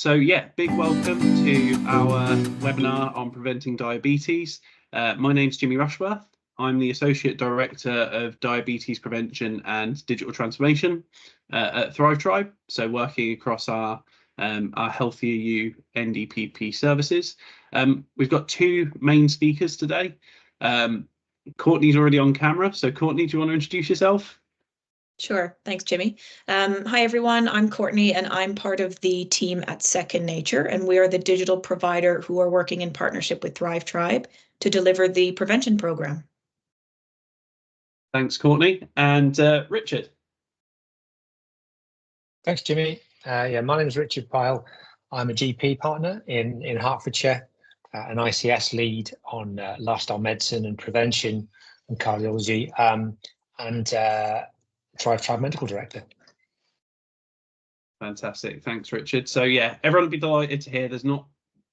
So yeah, big welcome to our webinar on preventing diabetes. My name's Jimmy Rushworth. I'm the Associate Director of Diabetes Prevention and Digital Transformation at Thrive Tribe, so working across our Healthier You NDPP services. We've got two main speakers today. Courtney's already on camera, so Courtney, do you want to introduce yourself? Sure. Thanks, Jimmy. Hi, everyone. I'm Courtney, and I'm part of the team at Second Nature, and we are the digital provider who are working in partnership with Thrive Tribe to deliver the prevention program. Thanks, Courtney. And Richard. Thanks, Jimmy. My name is Richard Pyle. I'm a GP partner in Hertfordshire, an ICS lead on lifestyle medicine and prevention and cardiology, and Thrive Tribe Medical Director. Fantastic. Thanks, Richard. So yeah, everyone will be delighted to hear there's not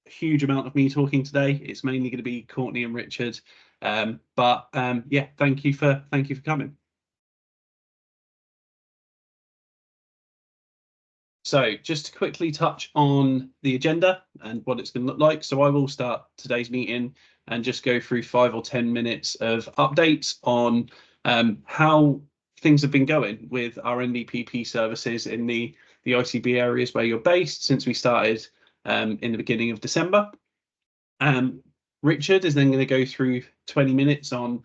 a huge amount of me talking today. It's mainly going to be Courtney and Richard. Yeah, thank you for coming. So just to quickly touch on the agenda and what it's going to look like. So I will start today's meeting and just go through 5 or 10 minutes of updates on how things have been going with our NDPP services in the ICB areas where you're based since we started in the beginning of December. Richard is then going to go through 20 minutes on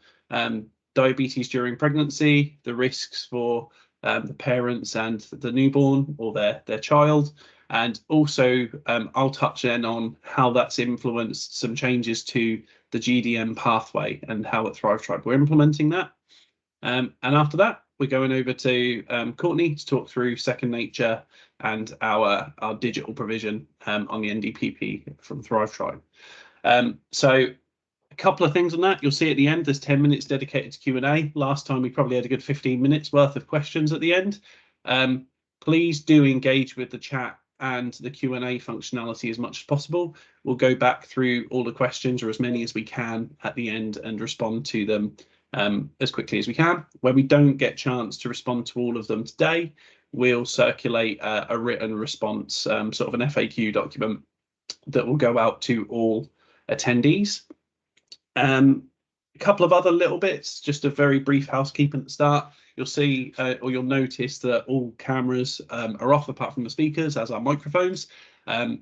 diabetes during pregnancy, the risks for the parents and the newborn or their child, and also I'll touch then on how that's influenced some changes to the GDM pathway and how at Thrive Tribe we're implementing that. And after that, we're going over to Courtney to talk through Second Nature and our digital provision on the NDPP from Thrive Tribe. So a couple of things on that. You'll see at the end, there's 10 minutes dedicated to Q&A. Last time we probably had a good 15 minutes worth of questions at the end. Please do engage with the chat and the Q&A functionality as much as possible. We'll go back through all the questions or as many as we can at the end and respond to them as quickly as we can. When we don't get a chance to respond to all of them today, we'll circulate a written response, sort of an FAQ document that will go out to all attendees. A couple of other little bits, just a very brief housekeeping at the start. You'll see or you'll notice that all cameras are off apart from the speakers, as are microphones.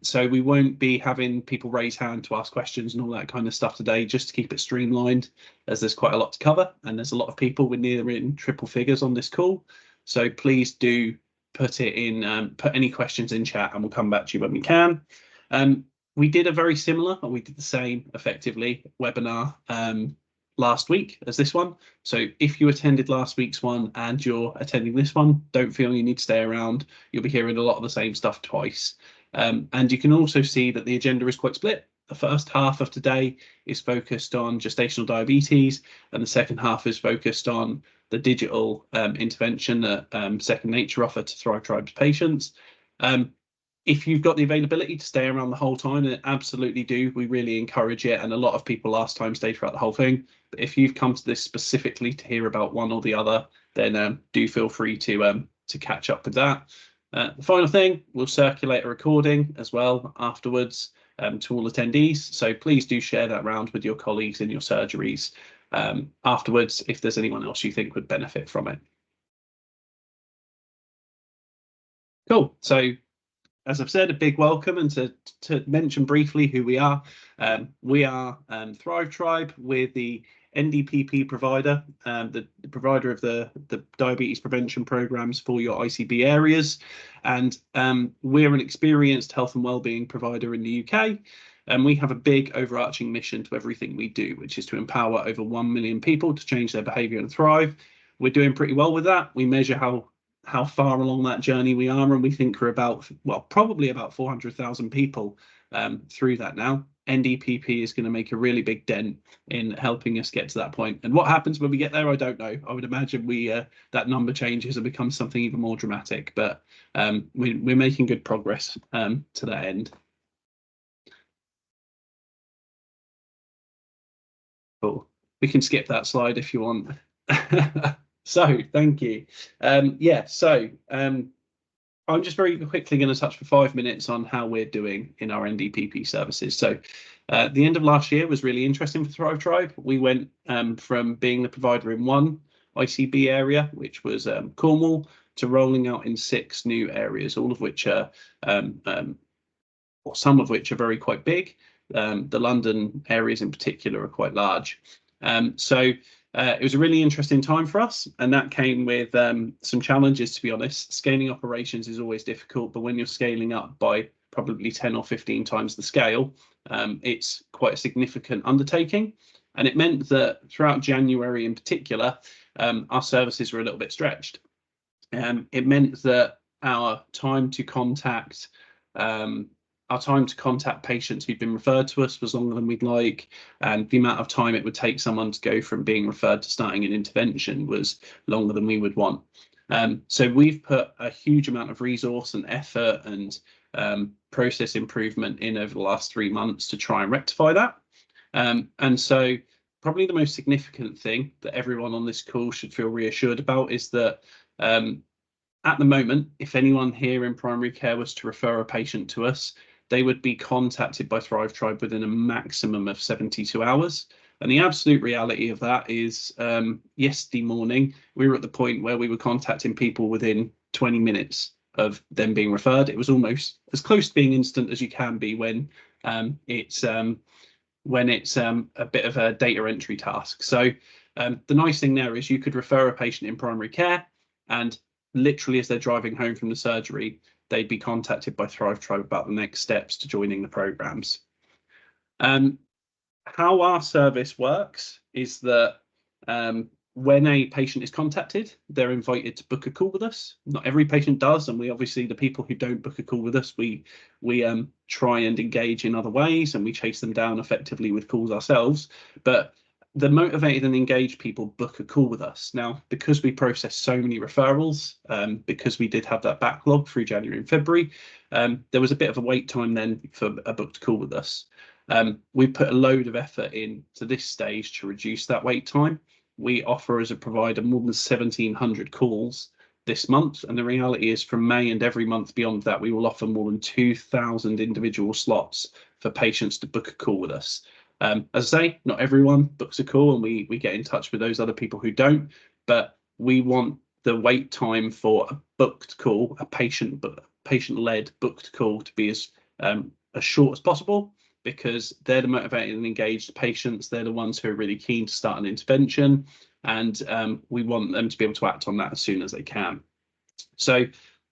So we won't be having people raise hand to ask questions and all that kind of stuff today, just to keep it streamlined, as there's quite a lot to cover and there's a lot of people with near in triple figures on this call. So please do put it in, put any questions in chat and we'll come back to you when we can. We did a very similar, or we did the same effectively, webinar last week as this one. So if you attended last week's one and you're attending this one, don't feel you need to stay around. You'll be hearing a lot of the same stuff twice. And you can also see that the agenda is quite split. The first half of today is focused on gestational diabetes, and the second half is focused on the digital intervention that Second Nature offer to Thrive Tribe's patients. If you've got the availability to stay around the whole time, then absolutely do. We really encourage it, and a lot of people last time stayed throughout the whole thing. But if you've come to this specifically to hear about one or the other, then do feel free to catch up with that. The final thing, we'll circulate a recording as well afterwards to all attendees. So please do share that round with your colleagues in your surgeries afterwards if there's anyone else you think would benefit from it. Cool. So as I've said, a big welcome, and to mention briefly who we are. We are Thrive Tribe. We're the NDPP provider, the provider of the diabetes prevention programs for your ICB areas. And we're an experienced health and wellbeing provider in the UK. And we have a big overarching mission to everything we do, which is to empower over 1 million people to change their behaviour and thrive. We're doing pretty well with that. We measure how far along that journey we are, and we think we're about, well, probably about 400,000 people through that now. NDPP is going to make a really big dent in helping us get to that point. And what happens when we get there, I don't know. I would imagine that number changes and becomes something even more dramatic, but we're making good progress to that end. Cool. We can skip that slide if you want. So thank you. I'm just very quickly going to touch for 5 minutes on how we're doing in our NDPP services. So the end of last year was really interesting for Thrive Tribe. We went from being the provider in one ICB area, which was Cornwall, to rolling out in 6 new areas, all of which are, or some of which are quite big. The London areas in particular are quite large. It was a really interesting time for us, and that came with some challenges, to be honest. Scaling operations is always difficult, but when you're scaling up by probably 10 or 15 times the scale, it's quite a significant undertaking. And it meant that throughout January in particular, our services were a little bit stretched. It meant that our time to contact patients who'd been referred to us was longer than we'd like, and the amount of time it would take someone to go from being referred to starting an intervention was longer than we would want. So we've put a huge amount of resource and effort and process improvement in over the last 3 months to try and rectify that. And so probably the most significant thing that everyone on this call should feel reassured about is that at the moment, if anyone here in primary care was to refer a patient to us, they would be contacted by Thrive Tribe within a maximum of 72 hours. And the absolute reality of that is yesterday morning, we were at the point where we were contacting people within 20 minutes of them being referred. It was almost as close to being instant as you can be when it's a bit of a data entry task. So the nice thing there is you could refer a patient in primary care, and literally as they're driving home from the surgery, they'd be contacted by Thrive Tribe about the next steps to joining the programs. How our service works is that when a patient is contacted, they're invited to book a call with us. Not every patient does, and we obviously, the people who don't book a call with us, we try and engage in other ways, and we chase them down effectively with calls ourselves. But the motivated and engaged people book a call with us. Now, because we process so many referrals, because we did have that backlog through January and February, there was a bit of a wait time then for a booked call with us. We put a load of effort into this stage to reduce that wait time. We offer as a provider more than 1,700 calls this month, and the reality is from May and every month beyond that, we will offer more than 2,000 individual slots for patients to book a call with us. As I say, not everyone books a call, and we get in touch with those other people who don't, but we want the wait time for a booked call, a patient-led booked call, to be as short as possible, because they're the motivated and engaged patients. They're the ones who are really keen to start an intervention, and we want them to be able to act on that as soon as they can. So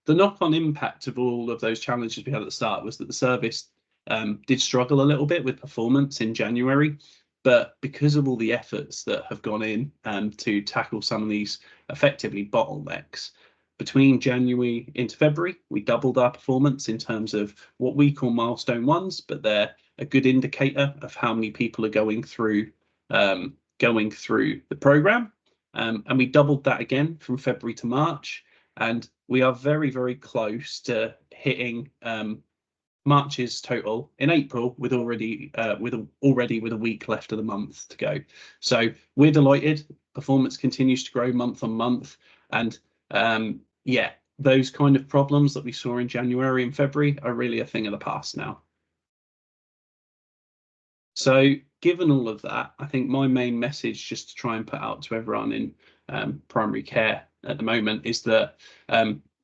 the knock-on impact of all of those challenges we had at the start was that the service did struggle a little bit with performance in January, but because of all the efforts that have gone in to tackle some of these effectively bottlenecks, between January into February, we doubled our performance in terms of what we call milestone ones, but they're a good indicator of how many people are going through the program. And we doubled that again from February to March, and we are very, very close to hitting March's total in April with already with a week left of the month to go. So we're delighted. Performance continues to grow month on month, and yeah, those kind of problems that we saw in January and February are really a thing of the past now. So given all of that, I think my main message, just to try and put out to everyone in primary care at the moment, is that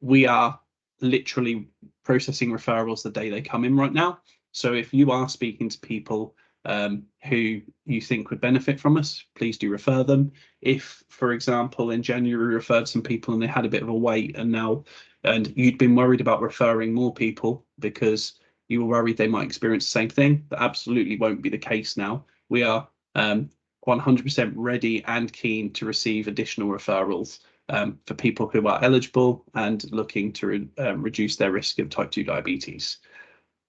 we are literally processing referrals the day they come in right now. So if you are speaking to people who you think would benefit from us, please do refer them. If, for example, in January we referred some people and they had a bit of a wait, and you'd been worried about referring more people because you were worried they might experience the same thing, that absolutely won't be the case now. We are 100% ready and keen to receive additional referrals for people who are eligible and looking to reduce their risk of type 2 diabetes.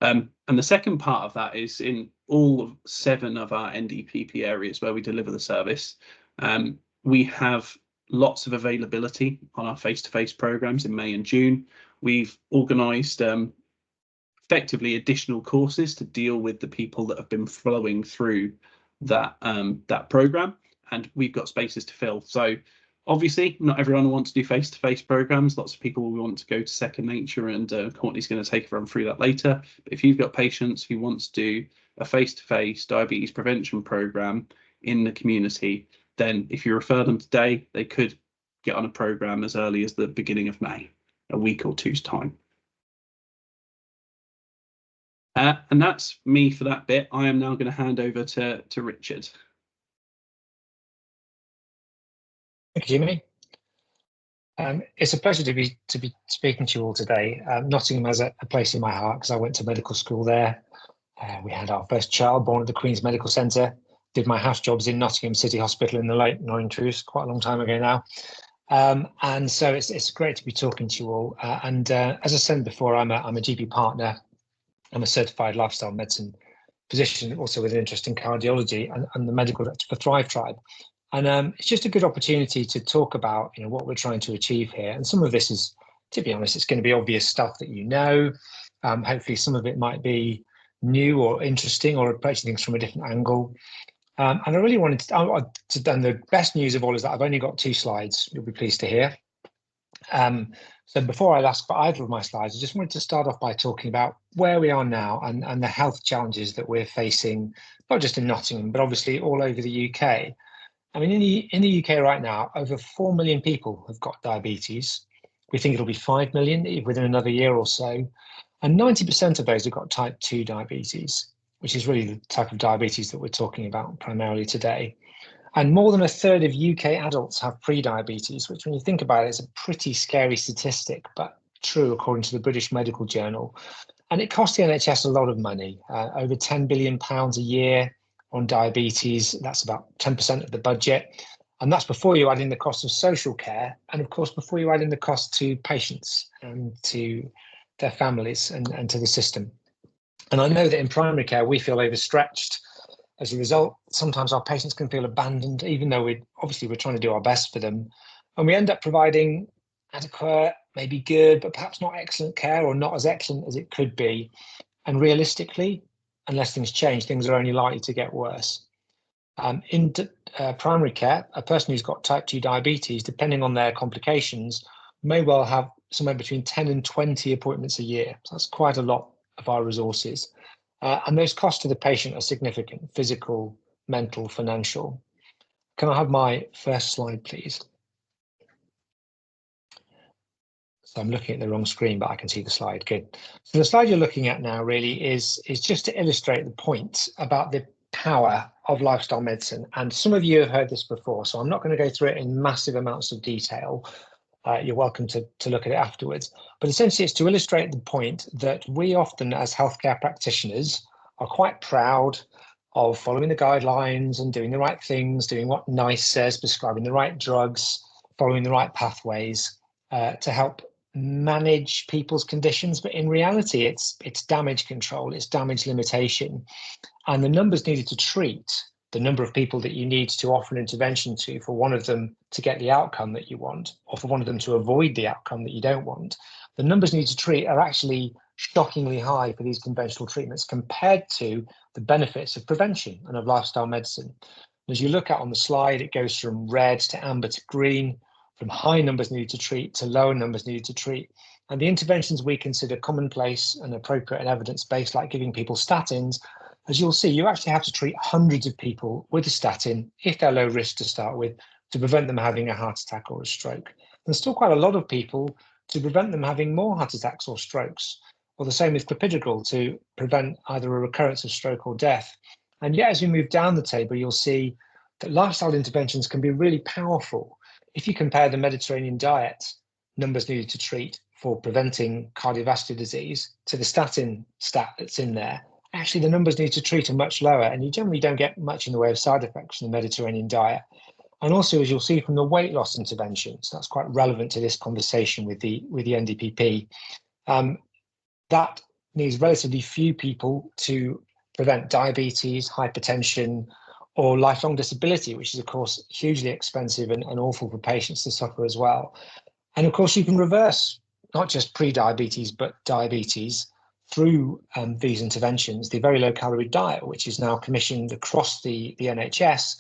And the second part of that is in all 7 of our NDPP areas where we deliver the service, we have lots of availability on our face-to-face programs in May and June. We've organised effectively additional courses to deal with the people that have been flowing through that program, and we've got spaces to fill. So Obviously, not everyone will want to do face-to-face programs. Lots of people will want to go to Second Nature, and Courtney's going to take everyone through that later. But if you've got patients who want to do a face-to-face diabetes prevention program in the community, then if you refer them today, they could get on a program as early as the beginning of May, a week or two's time. And that's me for that bit. I am now going to hand over to Richard. Thank you, Jimmy. It's a pleasure to be speaking to you all today. Nottingham has a place in my heart because I went to medical school there. We had our first child born at the Queen's Medical Centre. Did my house jobs in Nottingham City Hospital in the late 90s, quite a long time ago now. And so it's great to be talking to you all. As I said before, I'm a GP partner. I'm a certified lifestyle medicine physician, also with an interest in cardiology, and the medical director for Thrive Tribe. And it's just a good opportunity to talk about, what we're trying to achieve here. And some of this is, to be honest, it's going to be obvious stuff that you know. Hopefully some of it might be new or interesting or approaching things from a different angle. And I really wanted to, and the best news of all is that I've only got 2 slides, you'll be pleased to hear. So before I ask for either of my slides, I just wanted to start off by talking about where we are now and the health challenges that we're facing, not just in Nottingham, but obviously all over the UK. I mean, in the UK right now, over 4 million people have got diabetes. We think it'll be 5 million within another year or so. And 90% of those have got type 2 diabetes, which is really the type of diabetes that we're talking about primarily today. And more than a third of UK adults have pre-diabetes, which when you think about it, is a pretty scary statistic, but true according to the British Medical Journal. And it costs the NHS a lot of money, over £10 billion a year on diabetes. That's about 10% of the budget. And that's before you add in the cost of social care. And of course, before you add in the cost to patients and to their families and to the system. And I know that in primary care, we feel overstretched. As a result, sometimes our patients can feel abandoned, even though we're trying to do our best for them. And we end up providing adequate, maybe good, but perhaps not excellent care, or not as excellent as it could be. And realistically, unless things change, things are only likely to get worse. In primary care, a person who's got type 2 diabetes, depending on their complications, may well have somewhere between 10 and 20 appointments a year. So that's quite a lot of our resources. And those costs to the patient are significant: physical, mental, financial. Can I have my first slide, please? So I'm looking at the wrong screen, but I can see the slide. Good. So the slide you're looking at now really is just to illustrate the point about the power of lifestyle medicine. And some of you have heard this before, so I'm not going to go through it in massive amounts of detail. You're welcome to look at it afterwards. But essentially, it's to illustrate the point that we often, as healthcare practitioners, are quite proud of following the guidelines and doing the right things, doing what NICE says, prescribing the right drugs, following the right pathways to help manage people's conditions. But in reality, it's damage control, it's damage limitation. And the numbers needed to treat, the number of people that you need to offer an intervention to for one of them to get the outcome that you want, or for one of them to avoid the outcome that you don't want, the numbers needed to treat are actually shockingly high for these conventional treatments compared to the benefits of prevention and of lifestyle medicine. As you look at on the slide, it goes from red to amber to green, from high numbers needed to treat to lower numbers needed to treat. And the interventions we consider commonplace and appropriate and evidence-based, like giving people statins, as you'll see, you actually have to treat hundreds of people with a statin, if they're low risk to start with, to prevent them having a heart attack or a stroke. There's still quite a lot of people to prevent them having more heart attacks or strokes, or the same with clopidogrel to prevent either a recurrence of stroke or death. And yet, as we move down the table, you'll see that lifestyle interventions can be really powerful. If you compare the Mediterranean diet, numbers needed to treat for preventing cardiovascular disease, to the statin stat that's in there, actually the numbers needed to treat are much lower, and you generally don't get much in the way of side effects from the Mediterranean diet. And also, as you'll see from the weight loss interventions, that's quite relevant to this conversation with the NDPP, that needs relatively few people to prevent diabetes, hypertension, or lifelong disability, which is, of course, hugely expensive and awful for patients to suffer as well. And of course, you can reverse not just pre-diabetes, but diabetes through these interventions. The very low calorie diet, which is now commissioned across the NHS,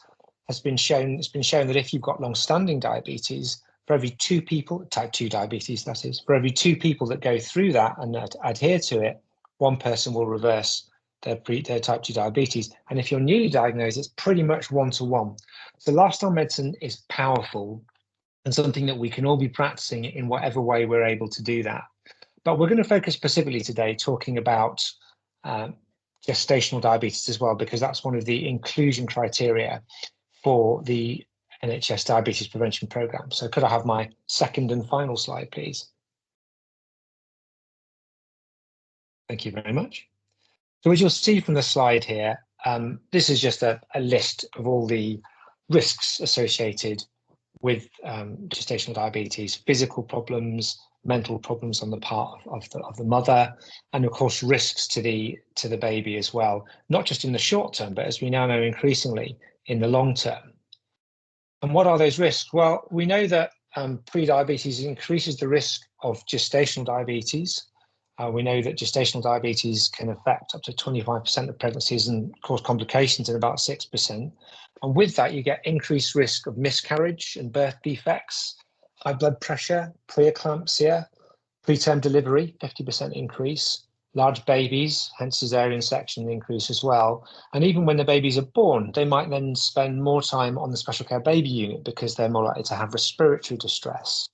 it's been shown that if you've got long-standing diabetes, for every 2 people, type 2 diabetes that is, for every 2 people that go through that and adhere to it, 1 person will reverse their type 2 diabetes. And if you're newly diagnosed, it's pretty much 1-to-1. So lifestyle medicine is powerful and something that we can all be practicing in whatever way we're able to do that. But we're going to focus specifically today talking about gestational diabetes as well, because that's one of the inclusion criteria for the NHS Diabetes Prevention Programme. So could I have my second and final slide, please? Thank you very much. So as you'll see from the slide here, this is just a list of all the risks associated with gestational diabetes: physical problems, mental problems on the part of the mother, and of course risks to the baby as well, not just in the short term, but as we now know increasingly in the long term. And what are those risks? Well, we know that pre-diabetes increases the risk of gestational diabetes. We know that gestational diabetes can affect up to 25% of pregnancies and cause complications in about 6%. And with that, you get increased risk of miscarriage and birth defects, high blood pressure, preeclampsia, preterm delivery, 50% increase, large babies, hence cesarean section increase as well. And even when the babies are born, they might then spend more time on the special care baby unit because they're more likely to have respiratory distress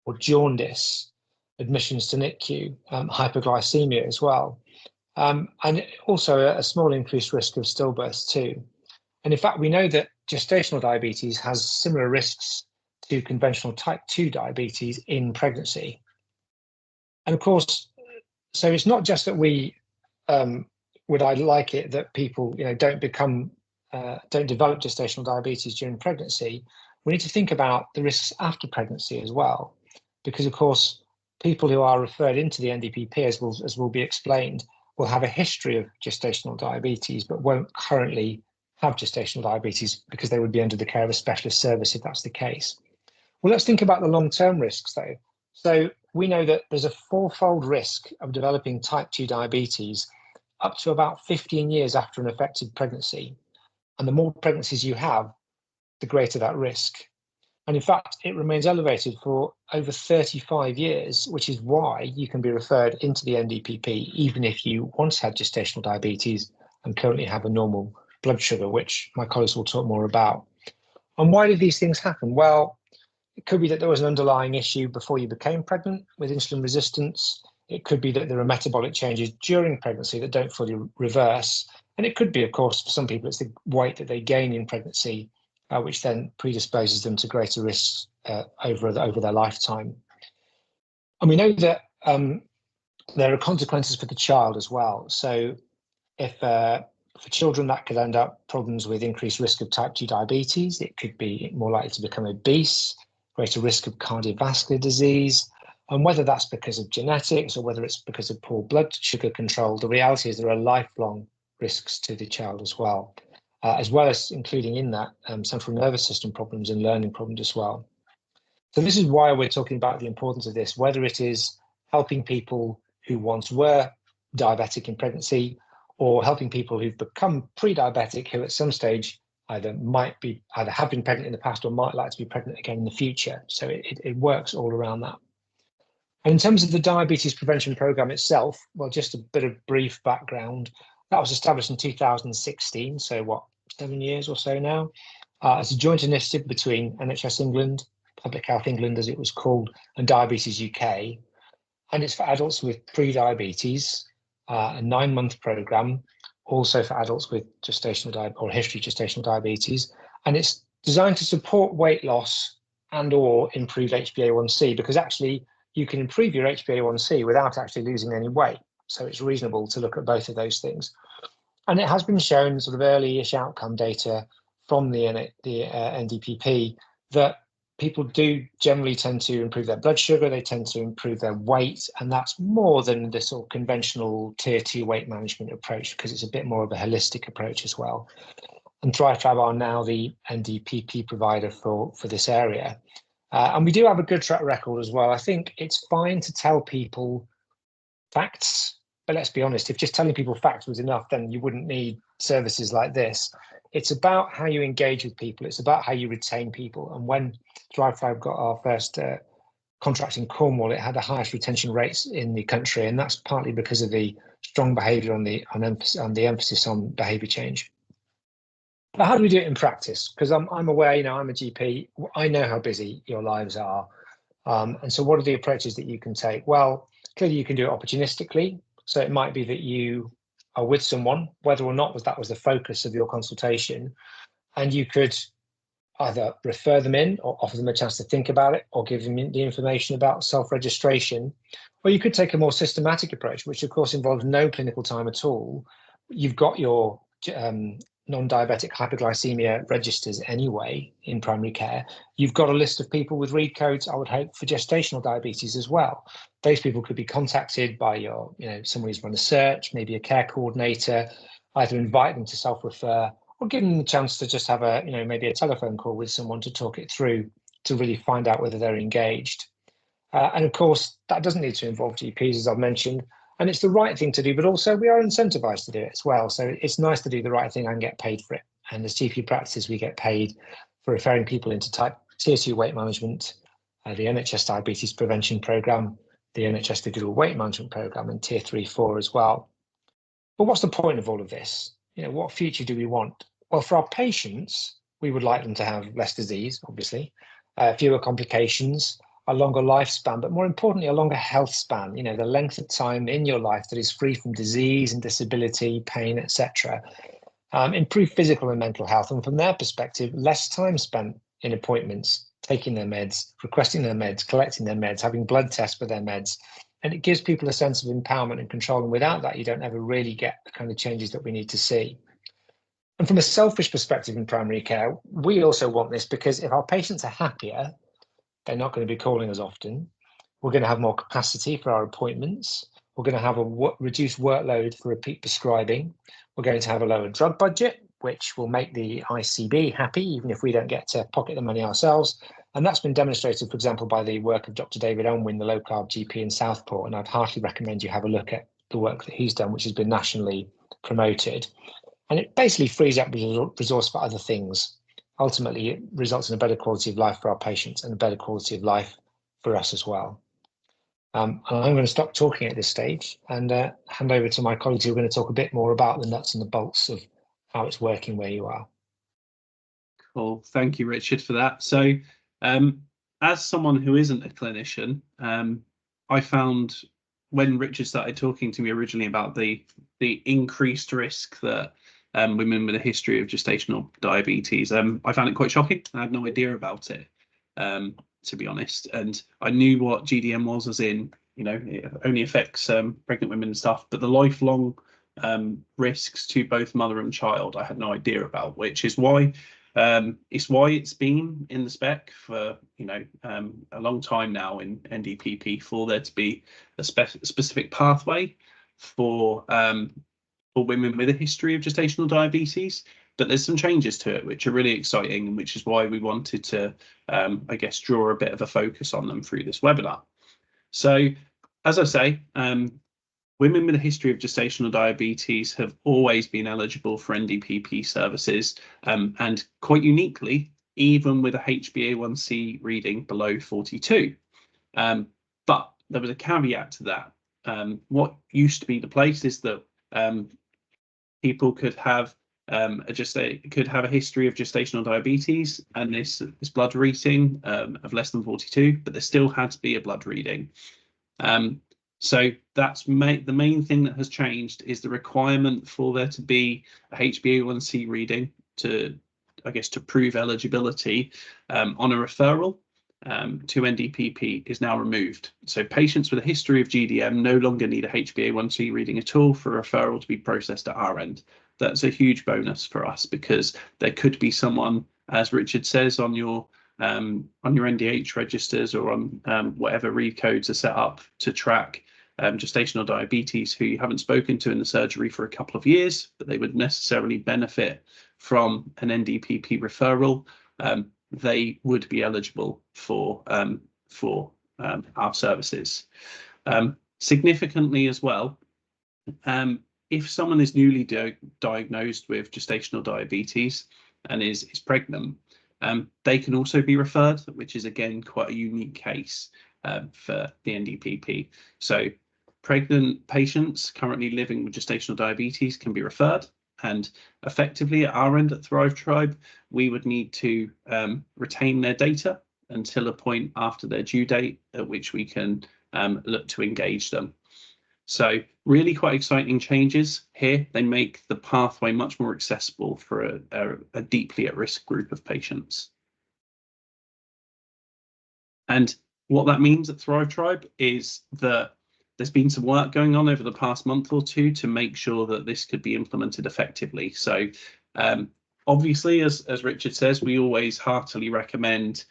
or jaundice, admissions to NICU, hypoglycemia as well. And also a small increased risk of stillbirths too. And in fact, we know that gestational diabetes has similar risks to conventional type 2 diabetes in pregnancy. And of course, so it's not just that we would I like it that people don't develop gestational diabetes during pregnancy. We need to think about the risks after pregnancy as well, because of course people who are referred into the NDPP, as will be explained, will have a history of gestational diabetes but won't currently have gestational diabetes because they would be under the care of a specialist service if that's the case. Well, let's think about the long-term risks though. So we know that there's a 4-fold risk of developing type 2 diabetes up to about 15 years after an affected pregnancy. And the more pregnancies you have, the greater that risk. And in fact, it remains elevated for over 35 years, which is why you can be referred into the NDPP, even if you once had gestational diabetes and currently have a normal blood sugar, which my colleagues will talk more about. And why did these things happen? Well, it could be that there was an underlying issue before you became pregnant with insulin resistance. It could be that there are metabolic changes during pregnancy that don't fully reverse. And it could be, of course, for some people, it's the weight that they gain in pregnancy, which then predisposes them to greater risks over their lifetime. And we know that there are consequences for the child as well. So if for children, that could end up problems with increased risk of type 2 diabetes. It could be more likely to become obese, greater risk of cardiovascular disease. And whether that's because of genetics or whether it's because of poor blood sugar control, the reality is there are lifelong risks to the child as well as including in that central nervous system problems and learning problems as well. So this is why we're talking about the importance of this, whether it is helping people who once were diabetic in pregnancy or helping people who've become pre-diabetic who at some stage either have been pregnant in the past or might like to be pregnant again in the future. So it works all around that. And in terms of the diabetes prevention programme itself, well, just a bit of brief background. That was established in 2016, so 7 years or so now. It's a joint initiative between NHS England, Public Health England as it was called, and Diabetes UK. And it's for adults with pre-diabetes, a 9-month programme, also for adults with gestational or history of gestational diabetes. And it's designed to support weight loss and or improve HbA1c, because actually you can improve your HbA1c without actually losing any weight. So it's reasonable to look at both of those things. And it has been shown sort of early-ish outcome data from the NDPP that people do generally tend to improve their blood sugar, they tend to improve their weight, and that's more than the sort of conventional tier 2 weight management approach, because it's a bit more of a holistic approach as well. And ThriveTribe are now the NDPP provider for this area. And we do have a good track record as well. I think it's fine to tell people facts, but let's be honest, if just telling people facts was enough, then you wouldn't need services like this. It's about how you engage with people. It's about how you retain people. And when Thrive got our first contract in Cornwall, it had the highest retention rates in the country, and that's partly because of the strong behaviour on the emphasis on behaviour change. But how do we do it in practice? Because I'm aware, you know, I'm a GP. I know how busy your lives are, and so what are the approaches that you can take? Well, clearly you can do it opportunistically. So it might be that you are with someone, whether or not that was the focus of your consultation, and you could either refer them in or offer them a chance to think about it or give them the information about self-registration. Or you could take a more systematic approach, which of course involves no clinical time at all. You've got your non-diabetic hypoglycemia registers anyway in primary care. You've got a list of people with read codes, I would hope, for gestational diabetes as well. Those people could be contacted by your, you know, someone who's run a search, maybe a care coordinator, either invite them to self-refer or give them the chance to just have a, you know, maybe a telephone call with someone to talk it through to really find out whether they're engaged. And of course, that doesn't need to involve GPs, as I've mentioned, and it's the right thing to do, but also we are incentivized to do it as well. So it's nice to do the right thing and get paid for it. And as GP practices, we get paid for referring people into tier 2 weight management, the NHS diabetes prevention programme, the NHS digital weight management programme, and tier 3-4 as well. But what's the point of all of this? You know, what future do we want? Well, for our patients, we would like them to have less disease, obviously, fewer complications, a longer lifespan, but more importantly, a longer health span, you know, the length of time in your life that is free from disease and disability, pain, etc. Improve physical and mental health. And from their perspective, less time spent in appointments, taking their meds, requesting their meds, collecting their meds, having blood tests for their meds. And it gives people a sense of empowerment and control. And without that, you don't ever really get the kind of changes that we need to see. And from a selfish perspective in primary care, we also want this because if our patients are happier, they're not going to be calling us often. We're going to have more capacity for our appointments. We're going to have a reduced workload for repeat prescribing. We're going to have a lower drug budget, which will make the ICB happy, even if we don't get to pocket the money ourselves. And that's been demonstrated, for example, by the work of Dr. David Unwin, the low-carb GP in Southport. And I'd heartily recommend you have a look at the work that he's done, which has been nationally promoted. And it basically frees up resource for other things. Ultimately, it results in a better quality of life for our patients and a better quality of life for us as well. And I'm going to stop talking at this stage and hand over to my colleagues who are going to talk a bit more about the nuts and the bolts of how it's working where you are. Cool. Thank you, Richard, for that. So as someone who isn't a clinician, I found when Richard started talking to me originally about the increased risk that women with a history of gestational diabetes, I found it quite shocking. I had no idea about it, to be honest. And I knew what GDM was, as in, you know, it only affects pregnant women and stuff, but the lifelong risks to both mother and child, I had no idea about, which is why it's been in the spec for, you know, a long time now in NDPP for there to be a specific pathway for women with a history of gestational diabetes. But there's some changes to it which are really exciting, and which is why we wanted to, I guess, draw a bit of a focus on them through this webinar. So, as I say, women with a history of gestational diabetes have always been eligible for NDPP services, and quite uniquely, even with a HbA1c reading below 42. But there was a caveat to that. What used to be the place is that people could have a history of gestational diabetes and this blood reading of less than 42, but there still had to be a blood reading. So that's the main thing that has changed is the requirement for there to be a HbA1c reading to, I guess, to prove eligibility on a referral to NDPP is now removed. So patients with a history of GDM no longer need a HbA1c reading at all for a referral to be processed at our end. That's a huge bonus for us, because there could be someone, as Richard says, on your NDH registers or on whatever read codes are set up to track gestational diabetes, who you haven't spoken to in the surgery for a couple of years, but they would necessarily benefit from an NDPP referral. They would be eligible for our services. Significantly as well, if someone is newly diagnosed with gestational diabetes and is pregnant, they can also be referred, which is again quite a unique case for the NDPP. So pregnant patients currently living with gestational diabetes can be referred, and effectively at our end at Thrive Tribe, we would need to retain their data until a point after their due date at which we can look to engage them. So really quite exciting changes here. They make the pathway much more accessible for a deeply at risk group of patients. And what that means at Thrive Tribe is that there's been some work going on over the past month or two to make sure that this could be implemented effectively. So obviously, as Richard says, we always heartily recommend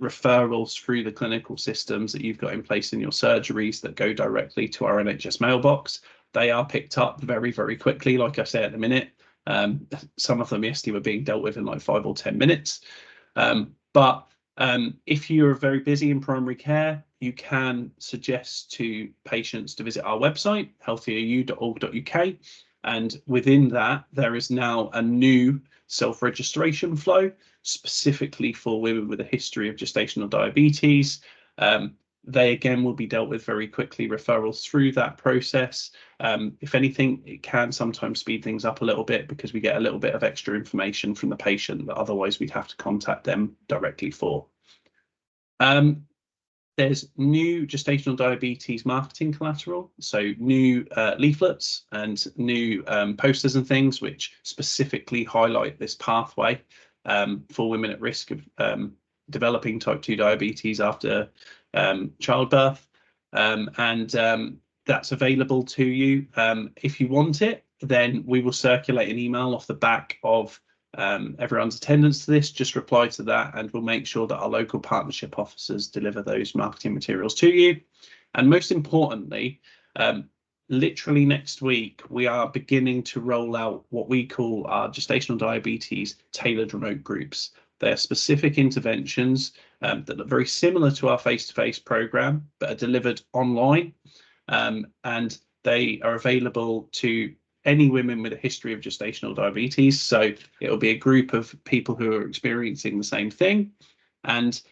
referrals through the clinical systems that you've got in place in your surgeries that go directly to our NHS mailbox. They are picked up very, very quickly, like I say at the minute. Some of them yesterday were being dealt with in like 5 or 10 minutes. But if you're very busy in primary care, you can suggest to patients to visit our website, healthieru.org.uk. And within that, there is now a new self-registration flow specifically for women with a history of gestational diabetes. They again will be dealt with very quickly, referrals through that process. If anything, it can sometimes speed things up a little bit because we get a little bit of extra information from the patient that otherwise we'd have to contact them directly for. There's new gestational diabetes marketing collateral, so new leaflets and new posters and things which specifically highlight this pathway for women at risk of developing type 2 diabetes after childbirth, and that's available to you. If you want it, then we will circulate an email off the back of everyone's attendance to this. Just reply to that and we'll make sure that our local partnership officers deliver those marketing materials to you. And most importantly, literally next week, we are beginning to roll out what we call our gestational diabetes tailored remote groups. They're specific interventions that look very similar to our face-to-face program, but are delivered online. And they are available to any women with a history of gestational diabetes. So it will be a group of people who are experiencing the same thing, and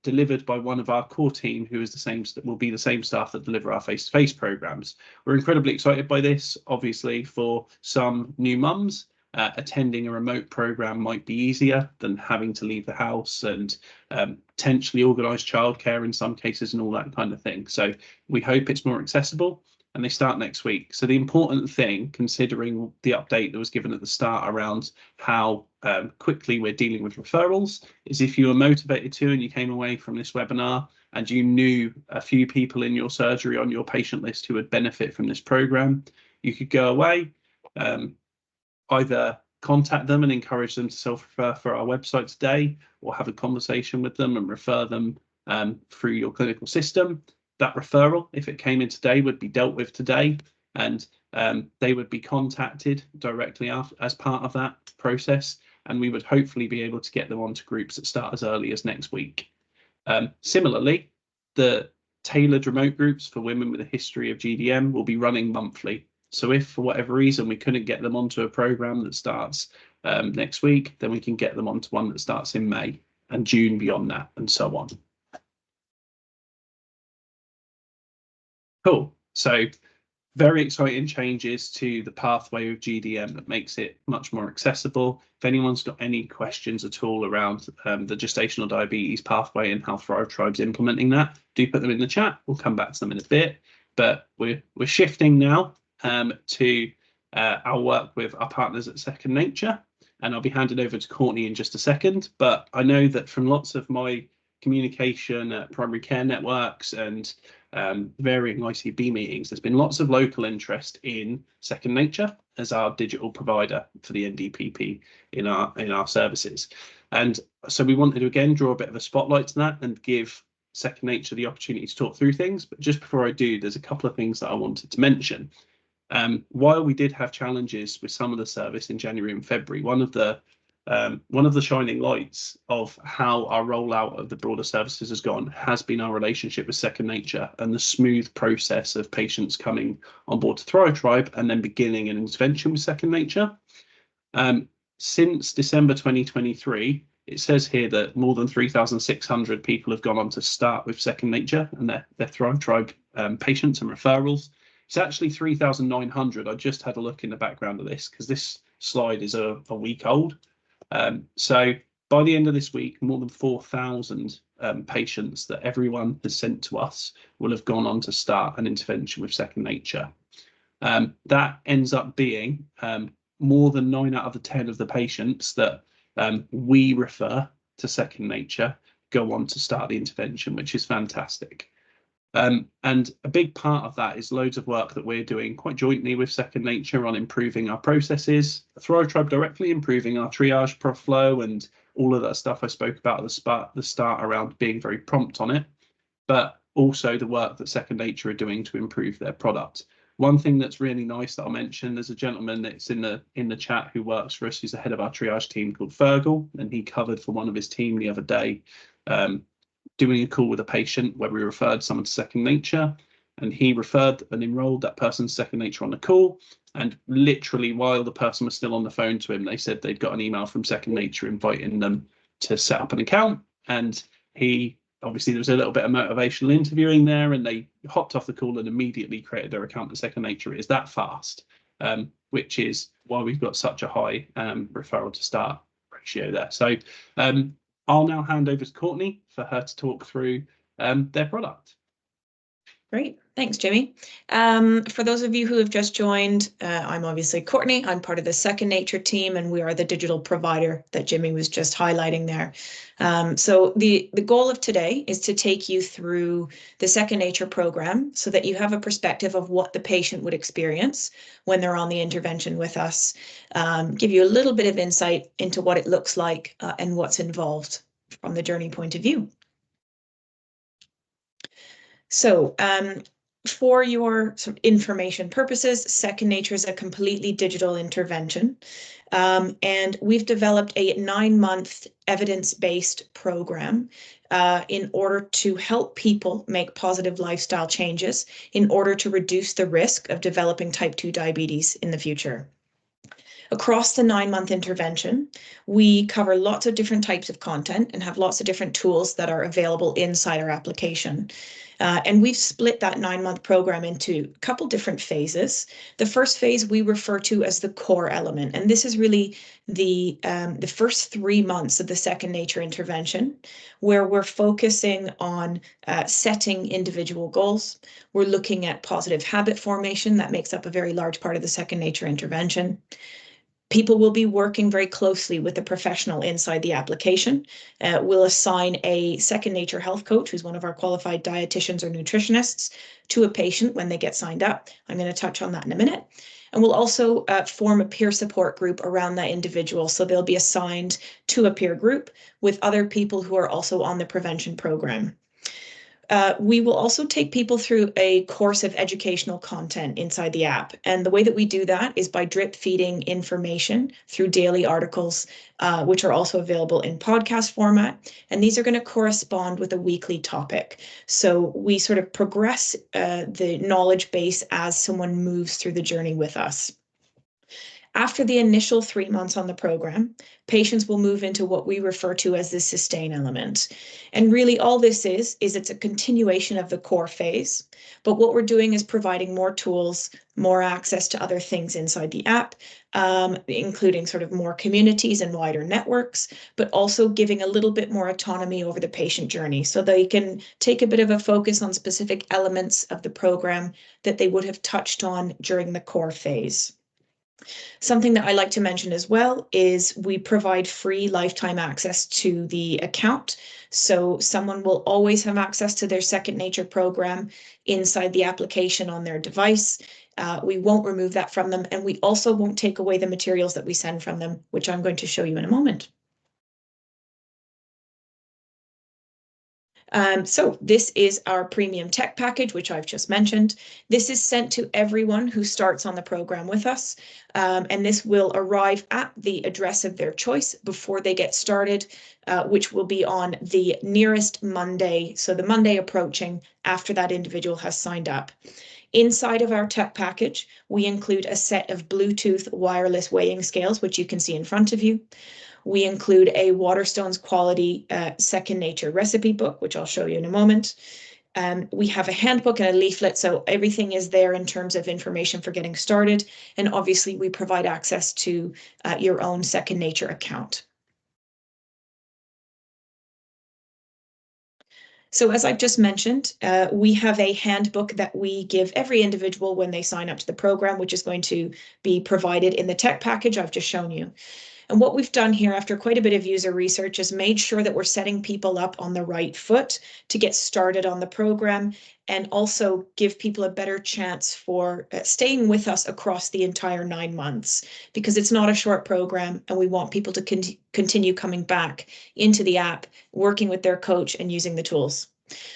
delivered by one of our core team, who is the same, will be the same staff that deliver our face-to-face programs. We're incredibly excited by this. Obviously, for some new mums, attending a remote program might be easier than having to leave the house and potentially organise childcare in some cases and all that kind of thing. So we hope it's more accessible. And they start next week. So the important thing, considering the update that was given at the start around how quickly we're dealing with referrals, is if you were motivated to and you came away from this webinar and you knew a few people in your surgery on your patient list who would benefit from this program, you could go away, either contact them and encourage them to self-refer for our website today, or have a conversation with them and refer them through your clinical system. That referral, if it came in today, would be dealt with today, and they would be contacted directly as part of that process, and we would hopefully be able to get them onto groups that start as early as next week. Similarly, the tailored remote groups for women with a history of GDM will be running monthly. So if for whatever reason we couldn't get them onto a program that starts next week, then we can get them onto one that starts in May and June beyond that, and so on. Cool. So very exciting changes to the pathway of GDM that makes it much more accessible. If anyone's got any questions at all around the gestational diabetes pathway and how Thrive Tribe's implementing that, do put them in the chat. We'll come back to them in a bit. But we're shifting now to our work with our partners at Second Nature, and I'll be handed over to Courtney in just a second. But I know that from lots of my communication at primary care networks and varying ICB meetings, there's been lots of local interest in Second Nature as our digital provider for the NDPP in our services. And so we wanted to again draw a bit of a spotlight to that and give Second Nature the opportunity to talk through things. But just before I do, there's a couple of things that I wanted to mention. While we did have challenges with some of the service in January and February, one of the one of the shining lights of how our rollout of the broader services has gone has been our relationship with Second Nature and the smooth process of patients coming on board to Thrive Tribe and then beginning an intervention with Second Nature. Since December 2023, it says here that more than 3,600 people have gone on to start with Second Nature and their Thrive Tribe patients and referrals. It's actually 3,900. I just had a look in the background of this because this slide is a week old. So by the end of this week, more than 4,000 patients that everyone has sent to us will have gone on to start an intervention with Second Nature. That ends up being more than 9 out of the 10 of the patients that we refer to Second Nature go on to start the intervention, which is fantastic. And a big part of that is loads of work that we're doing quite jointly with Second Nature on improving our processes, Thrive Tribe directly improving our triage flow and all of that stuff I spoke about at the start around being very prompt on it, but also the work that Second Nature are doing to improve their product. One thing that's really nice that I'll mention, there's a gentleman that's in the chat who works for us, who's the head of our triage team called Fergal, and he covered for one of his team the other day, doing a call with a patient where we referred someone to Second Nature, and he referred and enrolled that person to Second Nature on the call. And literally while the person was still on the phone to him, they said they'd got an email from Second Nature inviting them to set up an account. And he, obviously there was a little bit of motivational interviewing there, and they hopped off the call and immediately created their account at Second Nature. It is that fast, which is why we've got such a high referral to start ratio there. So I'll now hand over to Courtney for her to talk through their product. Great. Thanks, Jimmy. For those of you who have just joined, I'm obviously Courtney. I'm part of the Second Nature team, and we are the digital provider that Jimmy was just highlighting there. So the goal of today is to take you through the Second Nature program so that you have a perspective of what the patient would experience when they're on the intervention with us, give you a little bit of insight into what it looks like and what's involved from the journey point of view. So for your sort of information purposes, Second Nature is a completely digital intervention. And we've developed a 9-month evidence-based program in order to help people make positive lifestyle changes in order to reduce the risk of developing type 2 diabetes in the future. Across the 9-month intervention, we cover lots of different types of content and have lots of different tools that are available inside our application. And we've split that 9-month program into a couple different phases. The first phase we refer to as the core element, and this is really the first 3 months of the Second Nature intervention, where we're focusing on setting individual goals. We're looking at positive habit formation. That makes up a very large part of the Second Nature intervention. People will be working very closely with a professional inside the application. We'll assign a Second Nature health coach, who's one of our qualified dietitians or nutritionists, to a patient when they get signed up. I'm going to touch on that in a minute. And we'll also form a peer support group around that individual. So they'll be assigned to a peer group with other people who are also on the prevention program. We will also take people through a course of educational content inside the app. And the way that we do that is by drip feeding information through daily articles, which are also available in podcast format. And these are going to correspond with a weekly topic. So we sort of progress the knowledge base as someone moves through the journey with us. After the initial 3 months on the program, patients will move into what we refer to as the sustain element. And really all this is it's a continuation of the core phase, but what we're doing is providing more tools, more access to other things inside the app, including sort of more communities and wider networks, but also giving a little bit more autonomy over the patient journey so they can take a bit of a focus on specific elements of the program that they would have touched on during the core phase. Something that I like to mention as well is we provide free lifetime access to the account. So someone will always have access to their Second Nature program inside the application on their device. We won't remove that from them, and we also won't take away the materials that we send from them, which I'm going to show you in a moment. So this is our premium tech package, which I've just mentioned. This is sent to everyone who starts on the program with us, and this will arrive at the address of their choice before they get started, which will be on the nearest Monday, so the Monday approaching after that individual has signed up. Inside of our tech package, we include a set of Bluetooth wireless weighing scales, which you can see in front of you. We include a Waterstones quality Second Nature recipe book, which I'll show you in a moment. We have a handbook and a leaflet, so everything is there in terms of information for getting started. And obviously, we provide access to your own Second Nature account. So as I've just mentioned, we have a handbook that we give every individual when they sign up to the program, which is going to be provided in the tech package I've just shown you. And what we've done here after quite a bit of user research is made sure that we're setting people up on the right foot to get started on the program and also give people a better chance for staying with us across the entire 9 months, because it's not a short program and we want people to continue coming back into the app, working with their coach and using the tools.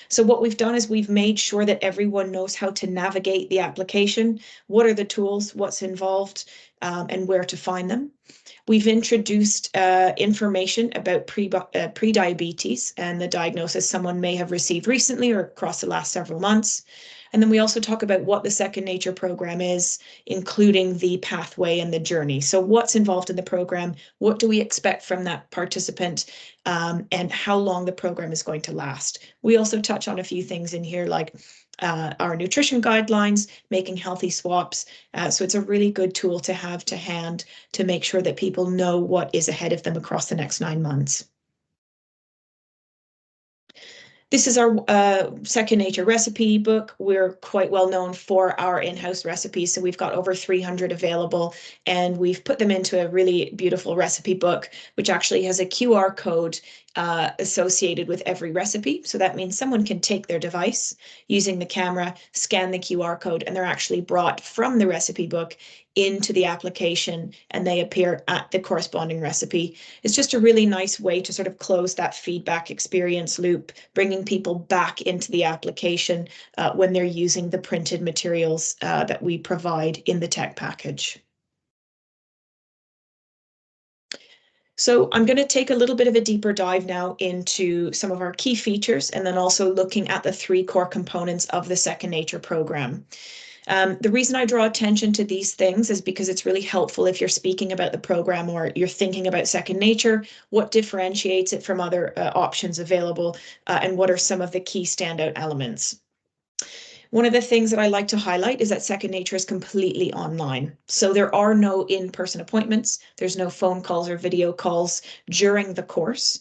So what we've done is we've made sure that everyone knows how to navigate the application, what are the tools, what's involved, and where to find them. We've introduced information about pre-diabetes and the diagnosis someone may have received recently or across the last several months. And then we also talk about what the Second Nature program is, including the pathway and the journey. So what's involved in the program, what do we expect from that participant, and how long the program is going to last. We also touch on a few things in here like our nutrition guidelines, making healthy swaps. So it's a really good tool to have to hand to make sure that people know what is ahead of them across the next 9 months. This is our Second Nature recipe book. We're quite well known for our in-house recipes, so we've got over 300 available, and we've put them into a really beautiful recipe book, which actually has a QR code associated with every recipe. So that means someone can take their device using the camera, scan the QR code, and they're actually brought from the recipe book into the application and they appear at the corresponding recipe. It's just a really nice way to sort of close that feedback experience loop, bringing people back into the application when they're using the printed materials that we provide in the tech package. So I'm going to take a little bit of a deeper dive now into some of our key features and then also looking at the 3 core components of the Second Nature program. The reason I draw attention to these things is because it's really helpful if you're speaking about the program or you're thinking about Second Nature, what differentiates it from other options available, and what are some of the key standout elements. One of the things that I like to highlight is that Second Nature is completely online. So there are no in-person appointments. There's no phone calls or video calls during the course.